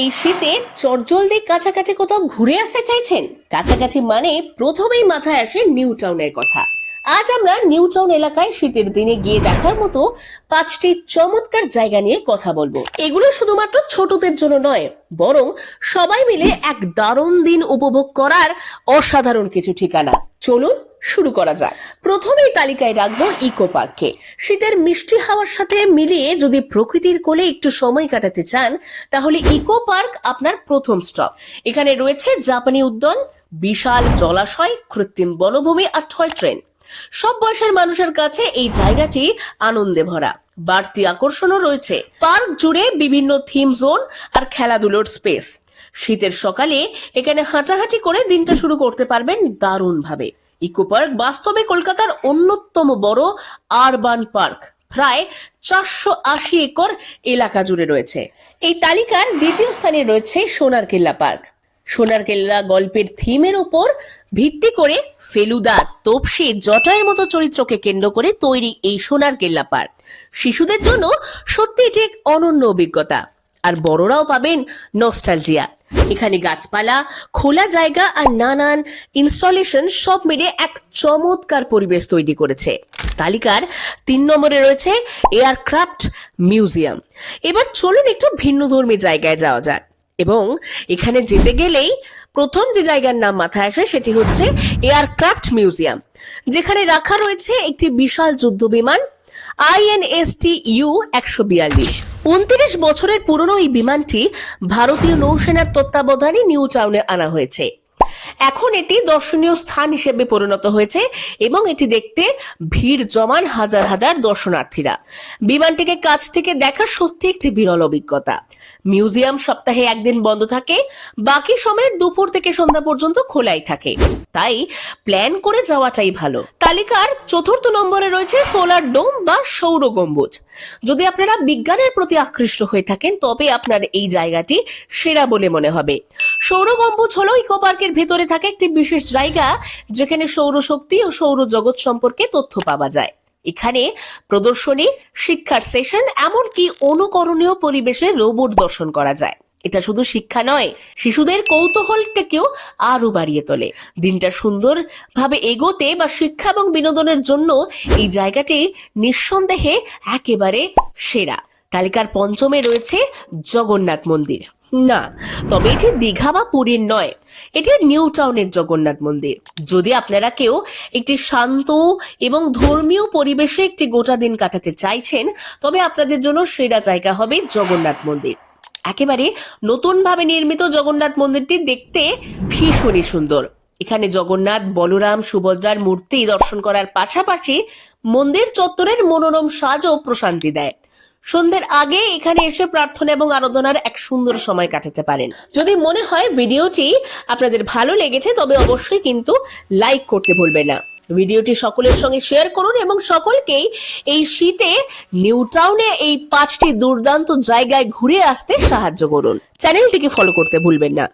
এই শীতে চটজলদি কাছাকাছি কোথাও ঘুরে আসতে চাইছেন? কাছাকাছি মানে প্রথমেই মাথায় আসে নিউ টাউনের কথা। আজ আমরা নিউ টাউন এলাকায় শীতের দিনে গিয়ে দেখার মতো 5টি চমৎকার জায়গা নিয়ে কথা বলবো। এগুলো শুধুমাত্র ছোটদের জন্য নয়, বরং সবাই মিলে এক দারুণ দিন উপভোগ করার অসাধারণ কিছু ঠিকানা। চলুন শুরু করা যাক। প্রথমেই তালিকায় রাখবো ইকো পার্ককে। শীতের মিষ্টি হাওয়ার সাথে মিলিয়ে যদি প্রকৃতির কোলে একটু সময় কাটাতে চান, তাহলে ইকো পার্ক আপনার প্রথম স্টপ। এখানে রয়েছে জাপানি উদ্যান, বিশাল জলাশয়, কৃত্রিম বনভূমি আর টয় ট্রেন। সব বয়সের মানুষের কাছে এই জায়গাটি আনন্দে ভরা। বাড়তি আকর্ষণও রয়েছে, পার্ক জুড়ে বিভিন্ন থিম জোন আর খেলাধুলোর স্পেস। শীতের সকালে এখানে হাঁটাহাঁটি করে দিনটা শুরু করতে পারবেন দারুণ ভাবে। ইকো পার্ক বাস্তবে কলকাতার অন্যতম বড় আরবান পার্ক, প্রায় 480 একর এলাকা জুড়ে রয়েছে। এই তালিকার দ্বিতীয় স্থানে রয়েছে সোনার কেল্লা পার্ক। সোনার কেল্লা গল্পের থিমের উপর ভিত্তি করে ফেলুদা, তোপসে, জটায়ের মতো চরিত্রকে কেন্দ্র করে তৈরি এই সোনার কেল্লা পার্ক শিশুদের জন্য সত্যি এটি এক অনন্য অভিজ্ঞতা। আর বড়রাও পাবেন নস্টালজিয়া। এখানে গাছপালা, খোলা জায়গা আর নানান ইনস্টলেশন সব মিলে এক চমৎকার পরিবেশ তৈরি করেছে। তালিকার 3 নম্বরে রয়েছে এয়ারক্রাফট মিউজিয়াম। এবার চলুন একটু ভিন্নধর্মী জায়গায় যাওয়া যাক। এবং এখানে যেতে গেলেই প্রথম যে জায়গার নাম মাথায় আসে সেটি হচ্ছে এয়ারক্রাফট মিউজিয়াম, যেখানে রাখা রয়েছে একটি বিশাল যুদ্ধ বিমান INSTU 142। 29 বছরের পুরনো এই বিমানটি ভারতীয় নৌসেনার তত্ত্বাবধানে নিউ টাউনে আনা হয়েছে। এখন এটি দর্শনীয় স্থান হিসেবে পরিণত হয়েছে এবং এটি দেখতে ভিড় জমান হাজার হাজার দর্শনার্থীরা। বিমানটিকে কাছ থেকে দেখা সত্যি একটি বিরল অভিজ্ঞতা। মিউজিয়াম সপ্তাহে একদিন বন্ধ থাকে, বাকি সময় দুপুর থেকে সন্ধ্যা পর্যন্ত খোলাই থাকে, তাই প্ল্যান করে যাওয়াটাই ভালো। তালিকার 4র্থ নম্বরে রয়েছে সোলার ডোম বা সৌর গম্বুজ। যদি আপনারা বিজ্ঞানের প্রতি আকৃষ্ট হয়ে থাকেন, তবে আপনার এই জায়গাটি সেরা বলে মনে হবে। সৌর গম্বুজ হলো ইকো পার্কের ভেতরে থাকে একটি বিশেষ জায়গা, যেখানে সৌরশক্তি ও সৌর জগৎ সম্পর্কে তথ্য পাওয়া যায়। এখানে প্রদর্শনী, শিক্ষার সেশন, এমনকি অনুকরণীয় পরিবেশে রোবট দর্শন করা যায়। এটা শুধু শিক্ষা নয়, শিশুদের কৌতূহলটাকেও আরো বাড়িয়ে তোলে। দিনটা সুন্দর ভাবে এগোতে বা শিক্ষা এবং বিনোদনের জন্য এই জায়গাটি নিঃসন্দেহে একেবারে সেরা। তালিকার 5মে রয়েছে জগন্নাথ মন্দির। না, তবে এটি দীঘা বা পুরীর নয়, এটি নিউ টাউনের জগন্নাথ মন্দির। যদি আপনারা কেউ একটি শান্ত এবং ধর্মীয় পরিবেশে একটি গোটা দিন কাটাতে চাইছেন, তবে আপনাদের জন্য সেরা জায়গা হবে জগন্নাথ মন্দির। একেবারে নতুন ভাবে নির্মিত জগন্নাথ মন্দিরটি দেখতে ভীষণই সুন্দর। এখানে জগন্নাথ, বলরাম, সুভদ্রার মূর্তি দর্শন করার পাশাপাশি মন্দির চত্বরের মনোরম সাজও প্রশান্তি দেয়। সন্ধ্যের আগে এখানে এসে প্রার্থনা এবং আরাধনার এক সুন্দর সময় কাটাতে পারেন। যদি মনে হয় ভিডিওটি আপনাদের ভালো লেগেছে, তবে অবশ্যই কিন্তু লাইক করতে ভুলবেন না। ভিডিওটি সকলের সঙ্গে শেয়ার করুন এবং সকলকেই এই শীতে নিউ টাউনে এই 5টি দুর্দান্ত জায়গায় ঘুরে আসতে সাহায্য করুন। চ্যানেলটিকে ফলো করতে ভুলবেন না।